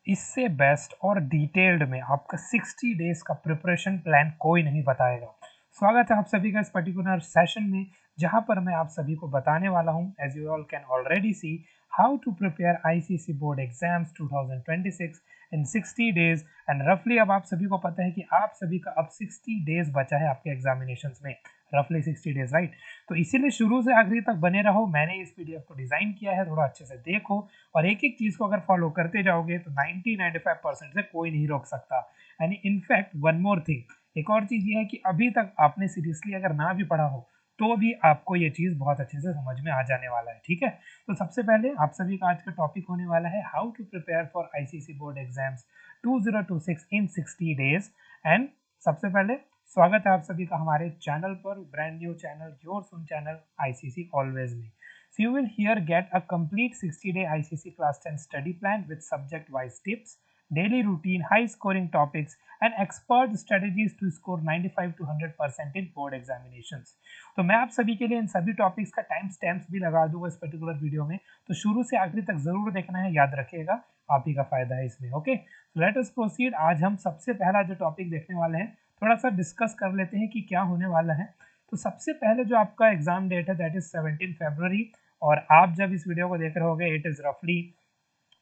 इससे बेस्ट और डिटेल्ड में आपका 60 डेज का प्रिपरेशन प्लान कोई नहीं बताएगा। स्वागत है आप सभी का इस पर्टिकुलर सेशन में, जहां पर मैं आप सभी को बताने वाला हूं, as you all can already see, how to prepare ICSE board exams 2026 in 60 days. And रफली अब आप सभी को पता है कि आप सभी का अब 60 डेज बचा है आपके एग्जामिनेशंस में, रफली 60 डेज, राइट। तो इसीलिए शुरू से आखिरी तक बने रहो। मैंने इस पीडीएफ को डिजाइन किया है, थोड़ा अच्छे से देखो और एक एक चीज को अगर फॉलो करते जाओगे तो 90-95% से कोई नहीं रोक सकता। And in fact one more thing, एक और चीज ये है कि अभी तक आपने सीरियसली अगर ना भी पढ़ा हो तो भी आपको ये चीज बहुत अच्छे से समझ में आ जाने वाला है, ठीक है। तो सबसे पहले आप सभी का आज का टॉपिक होने वाला है how to prepare for ICSE board exams 2026 in 60 days. And सबसे पहले स्वागत है आप सभी का हमारे चैनल पर, brand new channel, your soon channel ICSE always में। So you will here get a complete 60-day ICC Class 10 study plan with subject-wise tips, daily routine, high-scoring topics, and expert strategies to score 95 to 100% in board examinations. तो मैं आप सभी के लिए इन सभी topics का time stamps भी लगा दूंगा इस पर्टिकुलर वीडियो में, तो शुरू से आखिरी तक जरूर देखना है, याद रखिएगा, आप ही का फायदा है इसमें। Okay, let us proceed. आज हम सबसे पहला जो टॉपिक देखने वाले हैं, थोड़ा सा डिस्कस कर लेते हैं कि क्या होने वाला है। तो सबसे पहले जो आपका एग्जाम डेट है दैट इज 17 फरवरी, और आप जब इस वीडियो को देख रहे होगे इट इज रफली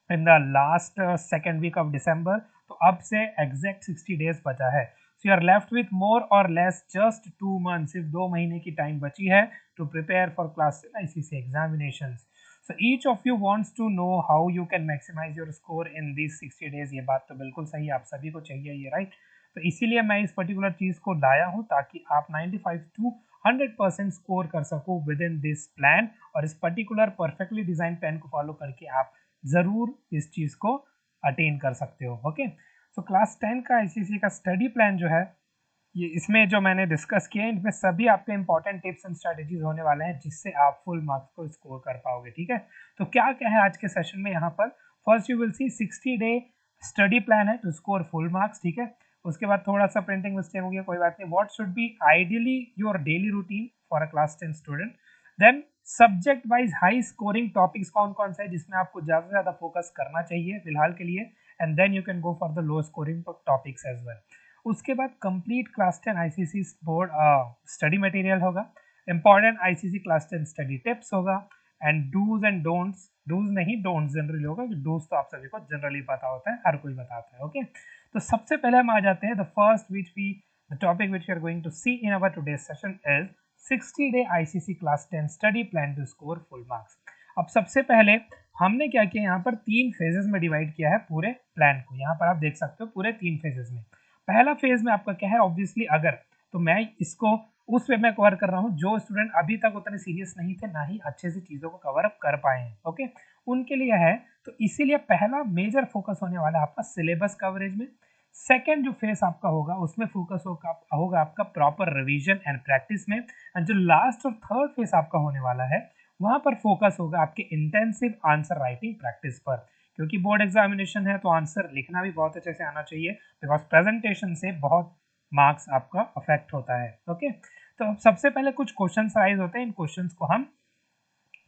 in the last second week of December. तो अब से एग्जैक्ट 60 डेज बचा है। So you are left with more और लेस जस्ट 2 मंथ, सिर्फ 2 महीने की टाइम बची है to prepare for class 10 ICSE examinations. So each of you wants to know how you can maximize your score in these 60 days। ये बात तो बिल्कुल सही, आप सभी को चाहिए ये, राइट। तो इसीलिए मैं इस पर्टिकुलर चीज को लाया हूँ ताकि आप 95 टू 100% स्कोर कर सको विद इन दिस प्लान, और इस पर्टिकुलर परफेक्टली डिजाइन प्लान को फॉलो करके आप जरूर इस चीज को अटेन कर सकते हो। ओके, सो क्लास 10 का आईसीएसई का स्टडी प्लान जो है, ये इसमें जो मैंने डिस्कस किया है, इनमें सभी आपके इंपॉर्टेंट टिप्स एंड स्ट्रेटेजीज होने वाले हैं जिससे आप फुल मार्क्स को स्कोर कर पाओगे, ठीक है। तो क्या क्या है आज के सेशन में यहाँ पर, first you will see 60 day study plan है टू स्कोर फुल मार्क्स, ठीक है। उसके बाद थोड़ा सा प्रिंटिंग मिस्टेक हो गया, कोई बात नहीं। What should be ideally your daily routine for a class 10 student. Then subject wise high scoring topics कौन कौन से है जिसमें आपको ज्यादा से ज्यादा फोकस करना चाहिए फिलहाल के लिए, and then you can go for the low scoring topics as well. उसके बाद complete class 10 ICC board study material होगा, important ICC class 10 study tips होगा, and do's and don'ts, do's नहीं डोंट्स जनरली होगा, डूज तो आप सभी को जनरली पता होता है, हर कोई बताता है। ओके, तो सबसे पहले हम आ जाते हैं the first which we the topic which we are going to see in our today's session is 60 day ICSE class 10 study plan to score full marks. अब सबसे पहले हमने क्या किया, यहाँ पर 3 फेजेस में डिवाइड किया है पूरे प्लान को। यहाँ पर आप देख सकते हो पूरे 3 फेजेस में। पहला फेज में आपका क्या है, ऑब्वियसली अगर, तो मैं इसको उस वे में कवर कर रहा हूँ जो स्टूडेंट अभी तक उतने सीरियस नहीं थे, ना ही अच्छे से चीजों को कवर अप कर पाए हैं, ओके, उनके लिए है। तो इसीलिए पहला मेजर फोकस होने वाला है आपका सिलेबस कवरेज में। सेकेंड जो फेज आपका होगा उसमें फोकस होगा आपका प्रॉपर रिवीजन एंड प्रैक्टिस में। एंड जो लास्ट और थर्ड फेज आपका होने वाला है वहां पर फोकस होगा आपके इंटेंसिव आंसर राइटिंग प्रैक्टिस पर, क्योंकि बोर्ड एग्जामिनेशन है तो आंसर लिखना भी बहुत अच्छे से आना चाहिए, बिकॉज प्रेजेंटेशन से बहुत मार्क्स आपका अफेक्ट होता है। ओके, तो सबसे पहले कुछ क्वेश्चन राइज होते हैं, इन क्वेश्चंस को हम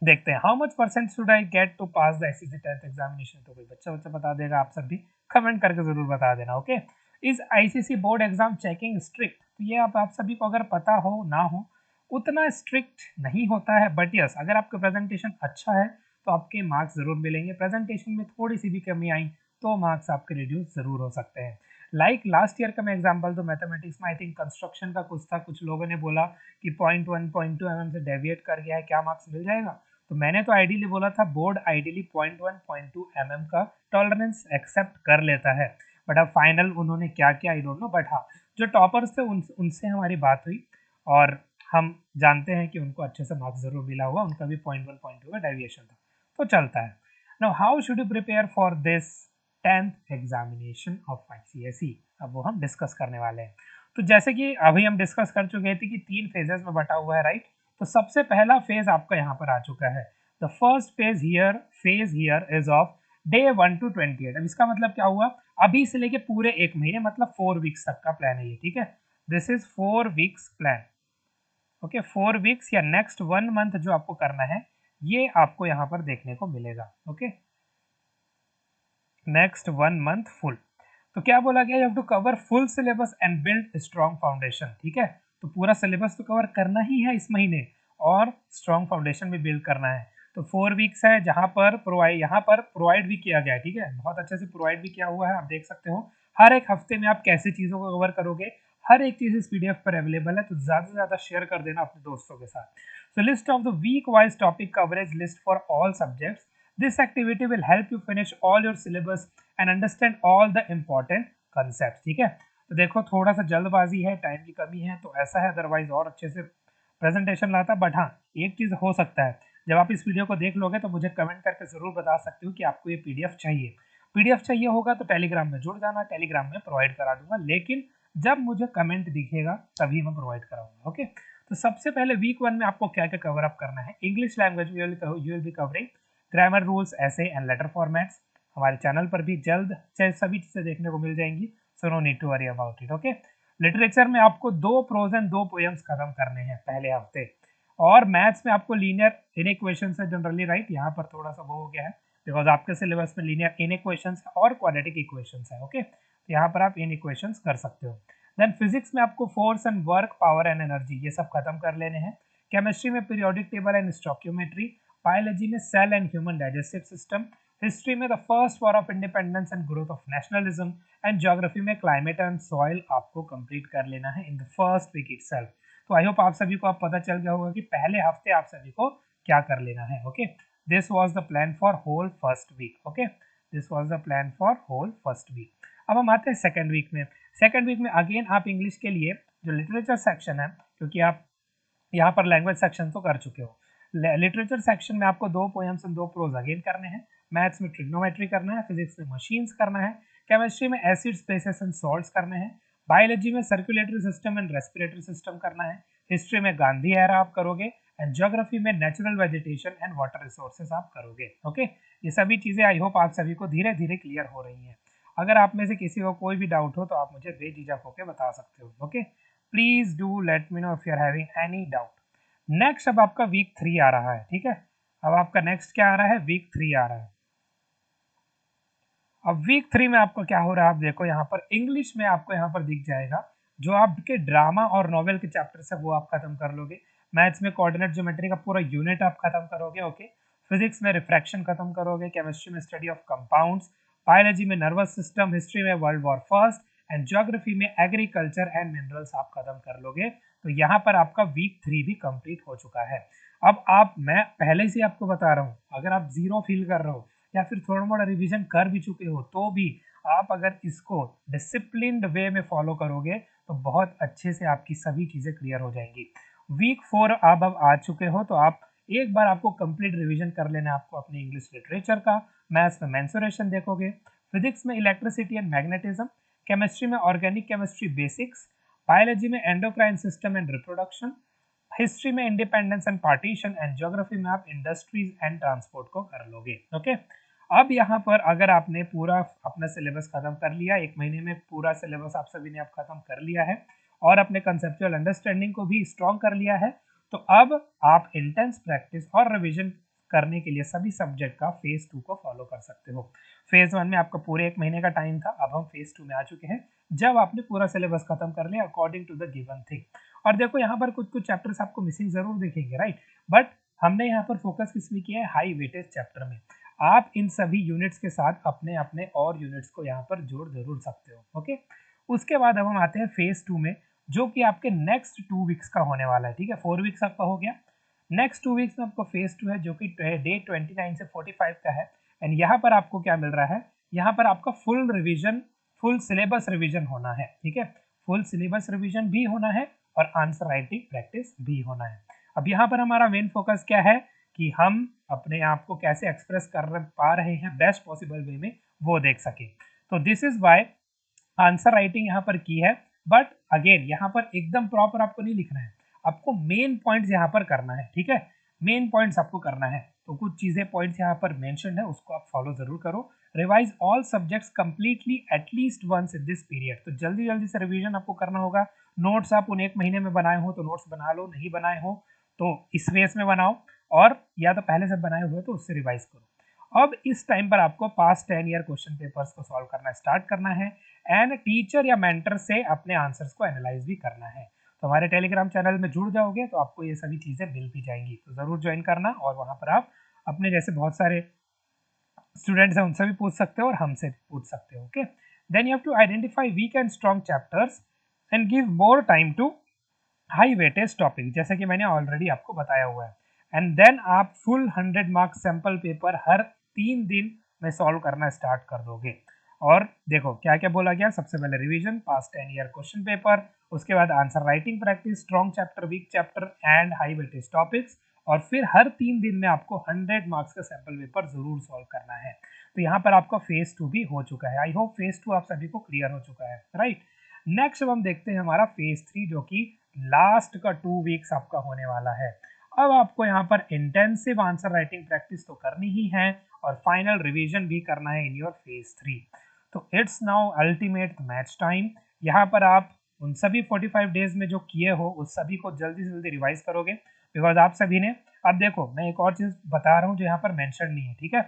देखते हैं। How much percent should I get to pass the ICSE 10th examination, तो कोई बच्चा बता देगा, आप सब भी कमेंट करके जरूर बता देना। Okay, is ICC board exam checking strict, तो ये आप सभी को अगर पता हो ना हो, उतना स्ट्रिक्ट नहीं होता है, बट यस अगर आपका प्रेजेंटेशन अच्छा है तो आपके मार्क्स जरूर मिलेंगे। प्रेजेंटेशन में थोड़ी सी भी कमी आई तो मार्क्स आपके रिड्यूस जरूर हो सकते हैं। लाइक लास्ट ईयर का मैं एग्जांपल तो मैथमेटिक्स में आई थिंक कंस्ट्रक्शन का कुछ था, कुछ लोगों ने बोला कि 0.1 0.2 mm से डेविएट कर गया है, क्या मार्क्स मिल जाएगा। तो मैंने तो आइडियली बोला था बोर्ड आइडियली 0.1 0.2 mm का टॉलरेंस एक्सेप्ट कर लेता है, बट अब फाइनल उन्होंने क्या किया आई डोंट नो। बट हाँ, जो टॉपर्स थे उनसे हमारी बात हुई और हम जानते हैं कि उनको अच्छे से मार्क्स जरूर मिला हुआ, उनका भी 0.1 0.2 का डेविएशन था, तो चलता है। Now how should you prepare for this 10th examination of ICSE, अब वो हम डिस्कस करने वाले हैं। तो जैसे कि अभी हम डिस्कस कर चुके थे कि 3 फेजेस में बटा हुआ है, राइट। तो सबसे पहला फेज आपका यहाँ पर आ चुका है। The first phase here is of day 1 to 28। अब इसका मतलब क्या हुआ, अभी से लेके पूरे 1 महीने मतलब 4 वीक्स तक का प्लान है ये, ठीक है। This is 4 weeks plan, okay, 4 weeks या नेक्स्ट 1 मंथ जो आपको करना है ये आपको यहाँ पर देखने को मिलेगा। Okay, next 1 month full. तो क्या बोला गया, you have to cover full syllabus and build strong foundation. ठीक है, तो पूरा सिलेबस तो कवर करना ही है इस महीने और स्ट्रॉन्ग फाउंडेशन भी बिल्ड करना है। तो 4 वीक्स है जहां पर प्रोवाइड भी किया गया है। ठीक है, बहुत अच्छे से प्रोवाइड भी किया हुआ है, आप देख सकते हो हर एक हफ्ते में आप कैसे चीजों को कवर करोगे, हर एक चीज इस पीडीएफ पर अवेलेबल है। तो ज्यादा से ज्यादा शेयर कर देना अपने दोस्तों के साथ। So list of the week wise topic coverage list for all subjects. This activity will help you finish all your syllabus and understand all the important concept. ठीक है, तो देखो थोड़ा सा जल्दबाजी है, टाइम की कमी है, तो ऐसा है, अदरवाइज और अच्छे से प्रेजेंटेशन लाता। बट हाँ, एक चीज हो सकता है, जब आप इस वीडियो को देख लोगे तो मुझे कमेंट करके जरूर बता सकते हो कि आपको ये पीडीएफ चाहिए। पीडीएफ चाहिए होगा तो टेलीग्राम में जुड़ जाना, टेलीग्राम में प्रोवाइड करा दूंगा, लेकिन जब मुझे कमेंट दिखेगा तभी मैं प्रोवाइड कराऊंगा। ओके, तो सबसे पहले वीक 1 में आपको क्या क्या कवर अप करना है। English language you will be covering grammar rules, essay and letter formats. हमारे चैनल पर भी जल्द सभी चीजें देखने को मिल जाएंगी, so no need to worry about it. Okay, literature में आपको 2 प्रोज एंड 2 पोएम्स खत्म करने हैं पहले हफ्ते। और मैथ्स में आपको लीनियर इनइक्वेशंस है जनरली, राइट, यहाँ पर थोड़ा सा वो हो गया है बिकॉज आपके सिलेबस में लीनियर इनइक्वेशंस और क्वाड्रेटिक इक्वेशंस है। ओके, तो यहाँ पर आप इनइक्वेशंस कर सकते हो। देन फिजिक्स में आपको force and work, power and energy, ये सब खत्म कर लेने हैं। केमिस्ट्री में periodic table and stoichiometry. Biology में cell and human digestive system. History में the first war of independence and growth of nationalism. And geography में क्लाइमेट एंड सॉइल आपको कंप्लीट कर लेना है in the first week itself. तो I hope आप सभी को अब पता चल गया होगा कि पहले हफ्ते आप सभी को क्या कर लेना है। Okay, this was the plan for whole first week. Okay, this was the plan for whole first week. अब हम आते हैं सेकंड वीक में। सेकंड वीक में अगेन आप इंग्लिश के लिए जो लिटरेचर सेक्शन है, क्योंकि आप यहाँ पर लैंग्वेज सेक्शन तो कर चुके हो, लिटरेचर सेक्शन में आपको 2 पोएम्स एंड 2 प्रोज अगेन करने हैं। मैथ्स में ट्रिग्नोमेट्री करना है, फिजिक्स में मशीन्स करना है, केमिस्ट्री में एसिड्स, बेसिस एंड सॉल्ट्स करने हैं, बायोलॉजी में circulatory system and respiratory system करना है, हिस्ट्री में गांधी एरा आप करोगे, एंड ज्योग्राफी में natural vegetation and water resources आप करोगे। ओके, ये सभी चीजें आई होप आप सभी को धीरे धीरे क्लियर हो रही हैं। अगर आप में से किसी को कोई भी डाउट हो तो आप मुझे बेझिझक होकर बता सकते हो। Okay, please do let me know if you are having any doubt. Next अब आपका वीक 3 आ रहा है। ठीक है, अब आपका नेक्स्ट क्या आ रहा है, वीक 3 आ रहा है। अब वीक 3 में आपको क्या हो रहा है, आप देखो यहाँ पर इंग्लिश में आपको यहाँ पर दिख जाएगा जो आपके ड्रामा और नॉवेल के चैप्टर्स है वो आप खत्म कर लोगे। मैथ्स में कोऑर्डिनेट ज्योमेट्री का पूरा यूनिट आप खत्म करोगे। ओके, फिजिक्स में रिफ्रैक्शन खत्म करोगे, केमिस्ट्री में स्टडी ऑफ कंपाउंड्स, बायोलॉजी में नर्वस सिस्टम, हिस्ट्री में world war first and geography में एग्रीकल्चर एंड मिनरल्स आप खत्म कर लोगे। तो यहाँ पर आपका वीक 3 भी कंप्लीट हो चुका है। अब मैं पहले से आपको बता रहा हूँ, अगर आप जीरो फील कर रहे हो या फिर थोड़ा मोड़ा रिवीजन कर भी चुके हो तो भी आप अगर इसको डिसिप्लिन्ड वे में फॉलो करोगे तो बहुत अच्छे से आपकी सभी चीजें क्लियर हो जाएंगी। वीक 4 आप अब आ चुके हो तो आप एक बार आपको कंप्लीट रिवीजन कर लेना है आपको अपने इंग्लिश लिटरेचर का। मैथ्स में मेंसुरेशन देखोगे, फिजिक्स में इलेक्ट्रिसिटी एंड मैग्नेटिज्म, केमिस्ट्री में ऑर्गेनिक केमिस्ट्री बेसिक्स, बायोलॉजी में endocrine system and reproduction, history में independence and partition and geography में आप इंडस्ट्रीज एंड ट्रांसपोर्ट को कर लोगे। ओके, अब यहाँ पर अगर आपने पूरा अपना सिलेबस खत्म कर लिया, एक महीने में पूरा सिलेबस आप सभी ने आप खत्म कर लिया है और अपने कंसेप्चुअल अंडरस्टैंडिंग को भी स्ट्रॉन्ग कर लिया है, तो अब आप इंटेंस प्रैक्टिस और रिविजन करने के लिए सभी सब्जेक्ट का फेज 2 को फॉलो कर सकते हो। फेज 1 में आपका पूरे एक महीने का टाइम था, अब हम फेज 2 में आ चुके हैं जब आपने पूरा सिलेबस खत्म कर लिया according to the given thing. और देखो यहाँ पर कुछ कुछ चैप्टर्स आपको मिसिंग जरूर दिखेंगे, राइट, बट हमने यहाँ पर फोकस किसमें किया है, हाई वेटेज चैप्टर में। आप इन सभी यूनिट्स के साथ अपने अपने और यूनिट्स को यहाँ पर जोड़ जरूर सकते हो। ओके, उसके बाद अब हम आते हैं फेज 2 में जो कि आपके नेक्स्ट 2 वीक्स का होने वाला है। ठीक है, 4 वीक्स आपका हो गया, नेक्स्ट 2 वीक्स में आपको फेज 2 है जो कि डे 29 से 45 का है। एंड यहाँ पर आपको क्या मिल रहा है, यहाँ पर आपका full revision, full syllabus revision होना है। ठीक है, फुल सिलेबस रिविजन भी होना है और आंसर राइटिंग प्रैक्टिस भी होना है। अब यहाँ पर हमारा मेन फोकस क्या है कि हम अपने आप को कैसे एक्सप्रेस कर पा रहे हैं बेस्ट पॉसिबल वे में, वो देख सके। तो this is why answer writing यहाँ पर की है। बट अगेन यहाँ पर एकदम प्रॉपर आपको नहीं लिखना है, आपको मेन पॉइंट्स यहाँ पर करना है। ठीक है, मेन पॉइंट्स आपको करना है, तो कुछ चीजें पॉइंट्स यहाँ पर मेंशन है उसको आप फॉलो जरूर करो। Revise all subjects completely at least once in this period, तो जल्दी जल्दी से रिवीजन आपको करना होगा। नोट्स आप उन एक महीने में बनाए हो तो नोट्स बना लो, नहीं बनाए हो तो इस वेस में बनाओ, और या तो पहले से बनाए हुए तो उससे रिवाइज करो। अब इस टाइम पर आपको पास्ट 10 ईयर क्वेश्चन पेपर्स को सॉल्व करना स्टार्ट करना है एंड टीचर या मेंटर से अपने आंसर्स को एनालाइज भी करना है। तो हमारे टेलीग्राम चैनल में जुड़ जाओगे तो आपको ये सभी चीजें मिल भी जाएंगी, तो जरूर ज्वाइन करना और वहां पर आप अपने जैसे बहुत सारे स्टूडेंट्स हैं उनसे भी पूछ सकते हो और हमसे भी पूछ सकते हो। Okay, then you have to identify weak and strong chapters and give more time to high weightage topic, जैसे कि मैंने ऑलरेडी आपको बताया हुआ है। एंड देन आप फुल 100 मार्क्स सैंपल पेपर हर 3 दिन में सॉल्व करना स्टार्ट कर दोगे। और देखो क्या क्या बोला गया, सबसे पहले revision, past 10 year question paper, उसके बाद answer writing practice, strong chapter, weak chapter and high weightage topics, और फिर हर 3 दिन में आपको 100 मार्क्स का सैंपल पेपर जरूर सॉल्व करना है। तो यहाँ पर आपका फेज 2 भी हो चुका है। आई होप फेज 2 आप सभी को क्लियर हो चुका है, राइट। नेक्स्ट अब हम देखते हैं हमारा फेज 3, जो कि लास्ट का 2 वीक्स आपका होने वाला है। अब आपको यहाँ पर इंटेंसिव आंसर राइटिंग प्रैक्टिस तो करनी ही है और फाइनल रिवीजन भी करना है इन योर फेज 3। तो it's now ultimate match time. यहाँ पर आप उन सभी 45 डेज में जो किए हो उस सभी को जल्दी से जल्दी रिवाइज करोगे, बिकॉज आप सभी ने, अब देखो मैं एक और चीज बता रहा हूँ जो यहाँ पर मेंशन नहीं है, ठीक है।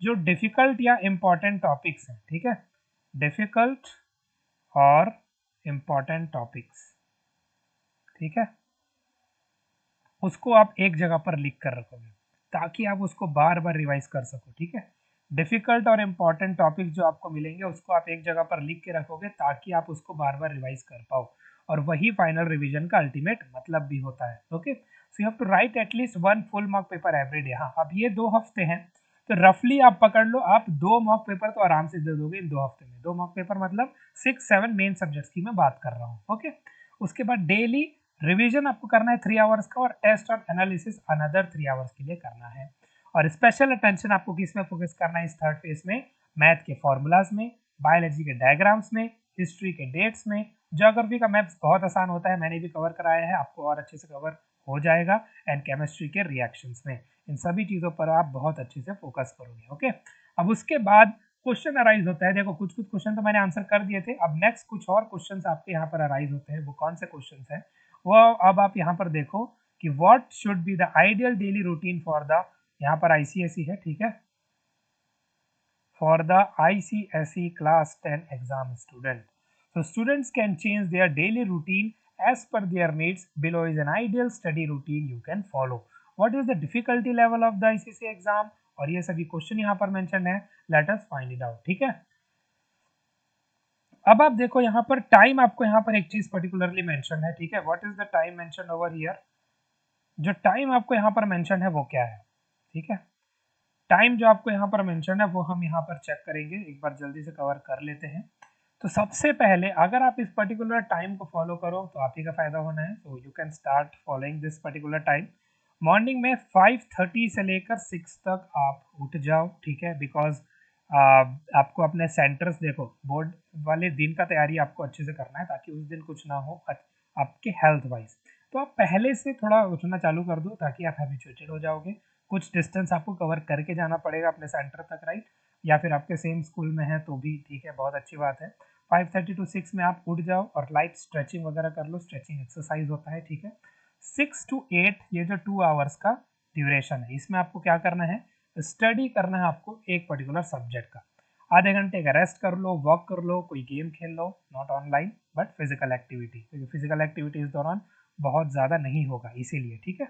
जो डिफिकल्ट या इंपॉर्टेंट टॉपिक्स हैं, ठीक है, डिफिकल्ट और इंपॉर्टेंट टॉपिक्स, ठीक है, उसको आप एक जगह पर लिख कर रखोगे ताकि आप उसको बार बार रिवाइज कर सको, ठीक है। डिफिकल्ट और इम्पॉर्टेंट टॉपिक जो आपको मिलेंगे उसको आप एक जगह पर लिख के रखोगे ताकि आप उसको बार बार रिवाइज कर पाओ, और वही फाइनल रिवीजन का अल्टीमेट मतलब भी होता है। Okay, so you have to write at least 1 full mock paper every day. हाँ, अब ये 2 हफ्ते हैं तो रफली आप पकड़ लो, आप 2 मॉक पेपर तो आराम से दे दोगे इन 2 हफ्ते में। 2 मॉक पेपर मतलब 6-7 मेन सब्जेक्ट्स की मैं बात कर रहा हूँ। ओके, उसके बाद डेली रिवीजन आपको करना है 3 आवर्स का, और टेस्ट और एनालिसिस अनदर 3 आवर्स के लिए करना है। और स्पेशल अटेंशन आपको किस में फोकस करना है इस थर्ड फेज में, मैथ के फॉर्मूलाज में, बायोलॉजी के डायग्राम्स में, हिस्ट्री के डेट्स में, ज्योग्राफी का मैथ्स बहुत आसान होता है, मैंने भी कवर कराया है, आपको और अच्छे से कवर हो जाएगा, एंड केमिस्ट्री के रिएक्शंस में। इन सभी चीजों पर आप बहुत अच्छे से फोकस करोगे। ओके, अब उसके बाद क्वेश्चन अराइज होता है। देखो कुछ कुछ क्वेश्चन तो मैंने आंसर कर दिए थे, अब नेक्स्ट कुछ और क्वेश्चन आपके यहाँ पर अराइज होते हैं। वो कौन से क्वेश्चन है वो अब आप यहाँ पर देखो कि what should be the ideal daily routine for the, यहाँ पर आईसीएसई है, ठीक है, for the ICSE class 10 exam student. So students can change their daily routine as per their needs. Below is an ideal study routine you can follow. What is the difficulty level of the ICSE exam? और ये सभी question यहाँ पर mention है, let us find it out, ठीक है। अब आप देखो यहाँ पर टाइम, आपको यहाँ पर एक चीज पर्टिकुलरली मेंशन है, ठीक है। What is the time mention over here? जो टाइम आपको यहाँ पर मेंशन है वो क्या है, ठीक है। टाइम जो आपको यहाँ पर मेंशन है वो हम यहाँ पर चेक करेंगे, एक बार जल्दी से कवर कर लेते हैं। तो सबसे पहले अगर आप इस पर्टिकुलर टाइम को फॉलो करो तो आप ही का फायदा होना है। So you can start following this particular time. Morning में 5:30 से लेकर 6 तक आप उठ जाओ, ठीक है, बिकॉज आपको अपने सेंटर्स, देखो बोर्ड वाले दिन का तैयारी आपको अच्छे से करना है ताकि उस दिन कुछ ना हो आपके हेल्थ वाइज। तो आप पहले से थोड़ा उठना चालू कर दो ताकि आप हैबिचुएटेड हो जाओगे। कुछ डिस्टेंस आपको कवर करके जाना पड़ेगा अपने सेंटर तक, राइट, या फिर आपके सेम स्कूल में है तो भी ठीक है, बहुत अच्छी बात है। 5:30 to 6 में आप उठ जाओ और लाइट स्ट्रेचिंग वगैरह कर लो, स्ट्रेचिंग एक्सरसाइज होता है, ठीक है। 6 to 8 ये जो 2 आवर्स का ड्यूरेशन है, इसमें आपको क्या करना है, स्टडी करना है आपको एक पर्टिकुलर सब्जेक्ट का। आधे घंटे का रेस्ट कर लो, वॉक कर लो, कोई गेम खेल लो, not online but physical activity, क्योंकि फिजिकल एक्टिविटी इस दौरान बहुत ज़्यादा नहीं होगा इसीलिए, ठीक है।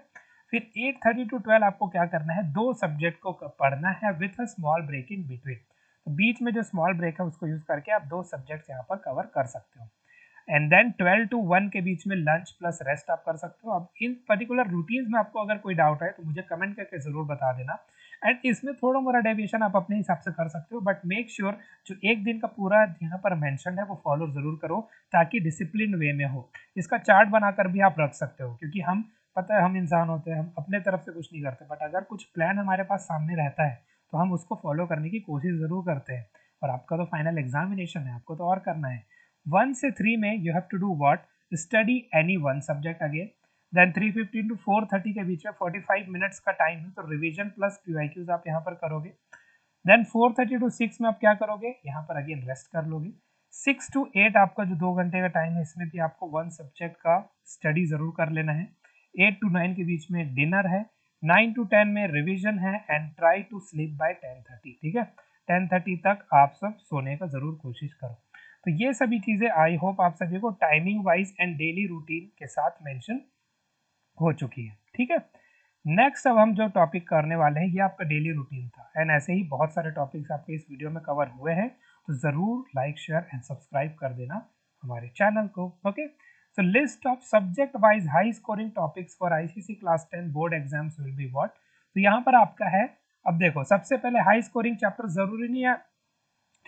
फिर 8:30 to 12 आपको क्या करना है, 2 सब्जेक्ट को पढ़ना है with a small break in between. तो बीच में जो स्मॉल ब्रेक है उसको यूज करके आप 2 सब्जेक्ट यहाँ पर कवर कर सकते हो। एंड देन 12 to 1 के बीच में लंच प्लस रेस्ट आप कर सकते हो। अब इन पर्टिकुलर रूटीन्स में आपको अगर कोई डाउट है तो मुझे कमेंट करके जरूर बता देना, एंड इसमें थोड़ा मोड़ा डेविएशन आप अपने हिसाब से कर सकते हो, बट मेक श्योर जो एक दिन का पूरा यहाँ पर मेंशन है वो फॉलो जरूर करो ताकि डिसिप्लिन वे में हो। इसका चार्ट बनाकर भी आप रख सकते हो, क्योंकि हम, पता है हम इंसान होते हैं, हम अपने तरफ से कुछ नहीं करते, बट अगर कुछ प्लान हमारे पास सामने रहता है तो हम उसको फॉलो करने की कोशिश जरूर करते हैं। और आपका तो फाइनल एग्जामिनेशन है, आपको तो और करना है। 1 से 3 में you have to do what, study any one subject again. Then 3:15 to 4:30 के बीच में 45 मिनट्स का टाइम है, तो रिवीजन प्लस क्यूआईक्यूज आप यहाँ पर करोगे। देन 4:30 to 6 में आप क्या करोगे, यहाँ पर अगेन रेस्ट कर लोगे। 6 to 8 आपका जो 2 घंटे का टाइम है, इसमें भी आपको वन सब्जेक्ट का स्टडी जरूर कर लेना है। 8 to 9 के बीच में डिनर है। 9 to 10 में रिवीजन है and try to sleep by 10:30, ठीक है। 10:30 तक आप सब सोने का जरूर कोशिश करो। तो ये सभी चीजें आई होप आप सभी को timing wise and daily routine के साथ मेंशन हो चुकी है, ठीक है। नेक्स्ट अब हम जो टॉपिक करने वाले हैं ये आपका डेली रूटीन था एंड ऐसे ही बहुत सारे टॉपिक्स आपके इस वीडियो में कवर हुए हैं, तो जरूर लाइक शेयर एंड सब्सक्राइब कर देना हमारे चैनल को। Okay, so list of subject wise high scoring topics for ICSE class 10 board exams will be what. तो यहाँ पर आपका है, अब देखो सबसे पहले हाई स्कोरिंग चैप्टर जरूरी नहीं है,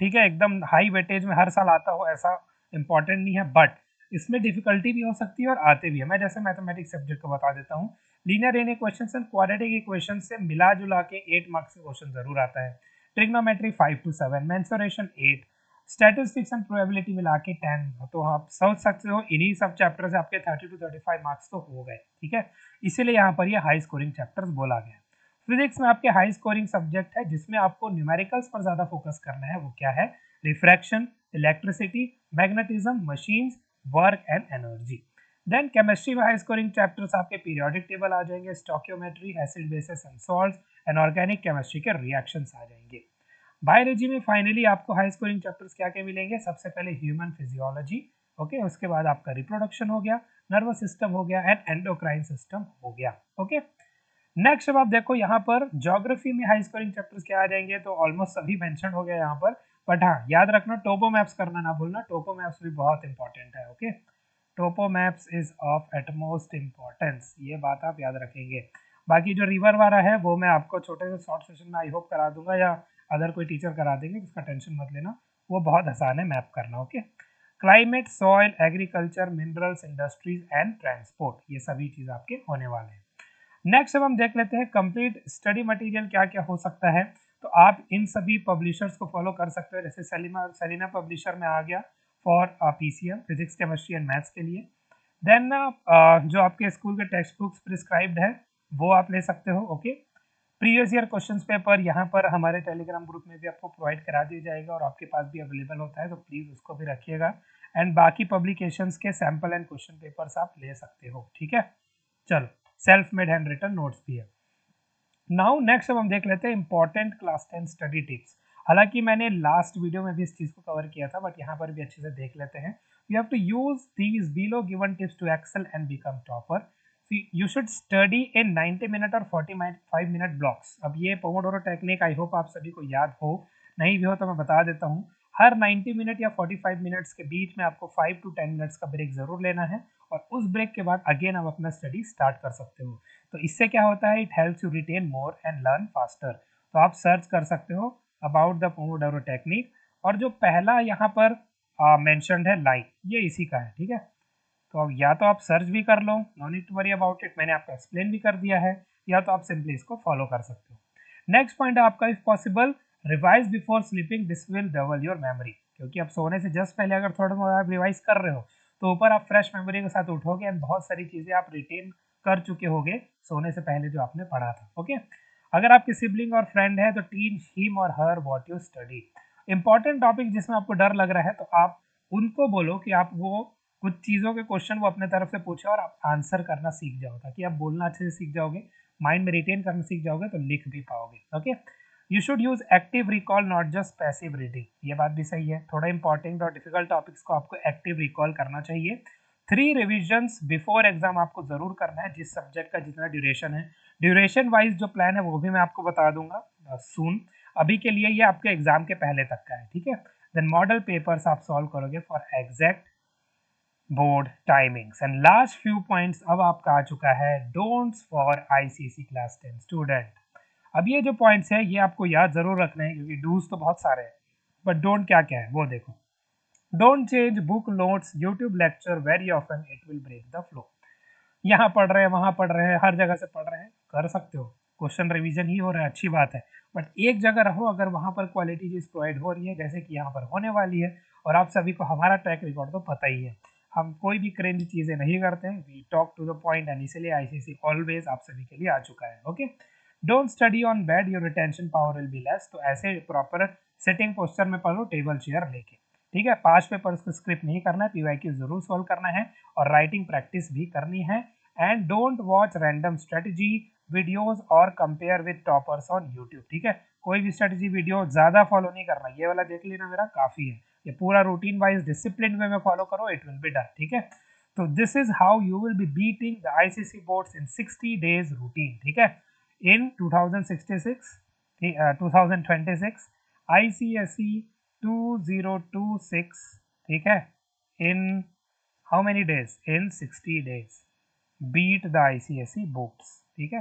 ठीक है, एकदम हाई वेटेज में हर साल आता हो ऐसा इंपॉर्टेंट नहीं है, बट इसमें डिफिकल्टी भी हो सकती है और आते भी है। मैं जैसे मैथमेटिक्स सब्जेक्ट को बता देता हूँ, linear in equations and quadratic equations से मिला जुला के 8 मार्क्स का क्वेश्चन जरूर आता है। Trigonometry 5 to 7, mensuration 8, statistics and probability मिला के 10। तो आप सोच सकते हो इन्हीं सब चैप्टर से आपके 30 to 35 मार्क्स तो हो गए, ठीक है। इसीलिए यहाँ पर ये हाई स्कोरिंग चैप्टर्स बोला गया है। फिजिक्स में आपके हाई स्कोरिंग सब्जेक्ट है जिसमें आपको न्यूमेरिकल्स पर ज्यादा फोकस करना है, वो क्या है, refraction, electricity, magnetism, machines, work and energy. Then chemistry में हाई स्कोरिंग चैप्टर्स आपके पीरियोडिक टेबल आ जाएंगे, stoichiometry, acid bases and salts and organic chemistry के रिएक्शंस आ जाएंगे। बायोलॉजी में फाइनली आपको हाई स्कोरिंग चैप्टर्स क्या क्या मिलेंगे, सबसे पहले ह्यूमन फिजियोलॉजी, ओके, उसके बाद आपका रिप्रोडक्शन हो गया, नर्वस सिस्टम हो गया एंड एंडोक्राइन सिस्टम हो गया। ओके, नेक्स्ट अब आप देखो यहाँ पर ज्योग्राफी में हाई स्कोरिंग चैप्टर्स क्या आ जाएंगे, तो ऑलमोस्ट सभी मेंशन हो गया यहाँ पर, बट हाँ याद रखना टोपो मैप्स करना ना भूलना, टोपो मैप्स भी बहुत इंपॉर्टेंट है। Okay, topo maps is of utmost importance, ये बात आप याद रखेंगे। बाकी जो रिवर वाला है वो मैं आपको छोटे से शॉर्ट सेशन में आई होप करा दूंगा या अदर कोई टीचर करा देंगे, इसका टेंशन मत लेना, वो बहुत आसान है मैप करना। Okay, climate, soil, agriculture, minerals, industries and transport, ये सभी चीज आपके होने वाले हैं। नेक्स्ट अब हम देख लेते हैं कंप्लीट स्टडी मटेरियल क्या क्या हो सकता है। तो आप इन सभी पब्लिशर्स को फॉलो कर सकते हो, जैसे सेलिना पब्लिशर में आ गया for PCM, physics, chemistry and maths के लिए। देन जो आपके स्कूल के टेक्स्ट बुक्स प्रिस्क्राइब्ड है वो आप ले सकते हो। Okay, previous year question paper यहाँ पर हमारे टेलीग्राम ग्रुप में भी आपको प्रोवाइड करा दिया जाएगा और आपके पास भी अवेलेबल होता है, तो प्लीज उसको भी रखिएगा। एंड बाकी पब्लिकेशंस के सैंपल एंड क्वेश्चन पेपर्स आप ले सकते हो, ठीक है। चलो, self made hand written notes भी है। नाउ नेक्स्ट अब हम देख लेते हैं इंपॉर्टेंट क्लास 10 स्टडी टिप्स। हालांकि मैंने लास्ट वीडियो में भी इस चीज को कवर किया था, बट यहाँ पर भी अच्छे से देख लेते हैं। You have to use these below given tips to excel and become topper. You should study in 90 minute और 45 मिनट ब्लॉक्स। अब ये पोमोडोरो टेक्निक आई होप आप सभी को याद हो, नहीं भी हो तो मैं बता देता हूँ। हर 90 मिनट या 45 मिनट्स के बीच में आपको 5 to 10 मिनट्स का ब्रेक जरूर लेना है और उस ब्रेक के बाद अगेन आप अपना स्टडी स्टार्ट कर सकते हो। तो इससे क्या होता है, it helps you retain more and learn faster. तो आप सर्च कर सकते हो अबाउट द पोमोडोरो टेक्निक, और जो पहला यहाँ पर मेंशन्ड है लाइन, ये इसी का है, ठीक है। तो अब या तो आप सर्च भी कर लो, no need to worry about it, मैंने आपको एक्सप्लेन भी कर दिया है, या तो आप सिंपली इसको फॉलो कर सकते हो। नेक्स्ट पॉइंट है आपका, if possible revise before sleeping, this will double your memory. क्योंकि आप सोने से जस्ट पहले अगर थोड़ा बहुत आप रिवाइज कर रहे हो तो ऊपर आप फ्रेश मेमोरी के साथ उठोगे एंड बहुत सारी चीजें आप रिटेन कर चुके होगे सोने से पहले जो आपने पढ़ा था। ओके, अगर आपकी सिबलिंग और फ्रेंड है तो टीच हिम और her what you study. Important topic जिसमें आपको डर लग रहा है तो आप उनको बोलो कि आप वो कुछ चीज़ों के क्वेश्चन वो अपने तरफ से पूछे और आप आंसर करना सीख जाओ, ताकि आप बोलना अच्छे से सीख जाओगे, माइंड में रिटेन करना सीख जाओगे तो लिख भी पाओगे। Okay, you should use active recall not just passive reading, ये बात भी सही है। थोड़ा इंपॉर्टेंट और डिफिकल्ट टॉपिक्स को आपको एक्टिव रिकॉल करना चाहिए। 3 रिविजन्स बिफोर एग्जाम आपको जरूर करना है, जिस सब्जेक्ट का जितना ड्यूरेशन है। ड्यूरेशन वाइज जो प्लान है वो भी मैं आपको बता दूंगा सून, अभी के लिए ये आपके एग्जाम के पहले तक का है, ठीक है। देन मॉडल पेपर्स आप सॉल्व करोगे for exact board timings. And last few points अब आपका आ चुका है, don'ts for ICSE class 10 student. अब ये जो पॉइंट्स है ये आपको याद जरूर रखना है, क्योंकि डूज तो बहुत सारे हैं, बट डोंट क्या क्या है वो देखो। Don't change book notes YouTube lecture very often, it will break the flow. यहाँ पढ़ रहे हैं, वहां पढ़ रहे हैं, हर जगह से पढ़ रहे हैं, कर सकते हो, क्वेश्चन रिवीजन ही हो रहा है, अच्छी बात है, बट एक जगह रहो। अगर वहां पर क्वालिटी चीज प्रोवाइड हो रही है जैसे कि यहाँ पर होने वाली है, और आप सभी को हमारा ट्रैक रिकॉर्ड तो पता ही है, हम कोई भी क्रेंज चीजें नहीं करते हैं, we talk to the point, and इसलिए आईसीएसई ऑलवेज आप सभी के लिए आ चुका है। Okay, don't study on bed, your retention power will be less. तो ऐसे प्रॉपर सिटिंग पोस्चर में पढ़ो, टेबल चेयर लेके, ठीक है। पांच पेपर्स को स्क्रिप्ट नहीं करना है, पीवाईक्यू जरूर सॉल्व करना है और राइटिंग प्रैक्टिस भी करनी है। And don't watch random strategy, videos और compare with toppers on YouTube. ठीक है, कोई भी स्ट्रेटजी वीडियो ज्यादा फॉलो नहीं करना, ये वाला देख लेना मेरा काफी है, ये पूरा रूटीन वाइज डिसिप्लिन वे में फॉलो करो, इट विल बी डन। ठीक है, तो this is how you will be beating the ICSE boards in 60 days routine. ठीक है, इन 2066 2026 आईसीएसई 2026। ठीक है, in how many days? In 60 days beat the ICSE boards। ठीक है,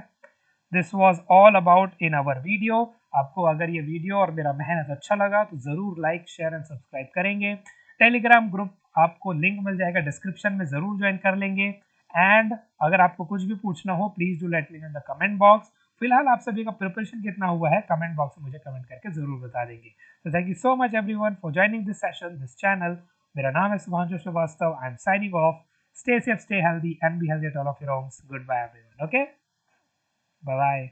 this was all about in our video. आपको अगर ये video और मेरा मेहनत अच्छा लगा तो जरूर लाइक शेयर एंड सब्सक्राइब करेंगे। टेलीग्राम ग्रुप आपको लिंक मिल जाएगा डिस्क्रिप्शन में, जरूर ज्वाइन कर लेंगे। एंड अगर आपको कुछ भी पूछना हो please do let me in the comment box. फिलहाल आप सभी का प्रिपरेशन कितना हुआ है कमेंट बॉक्स में मुझे कमेंट करके जरूर बता देंगे। तो thank you so much everyone for joining this session, this channel. मेरा नाम है Subhanshu Shrivastava. I am signing off. Stay safe, stay healthy, and be healthy at all of your homes. Goodbye, everyone. Okay? Bye bye.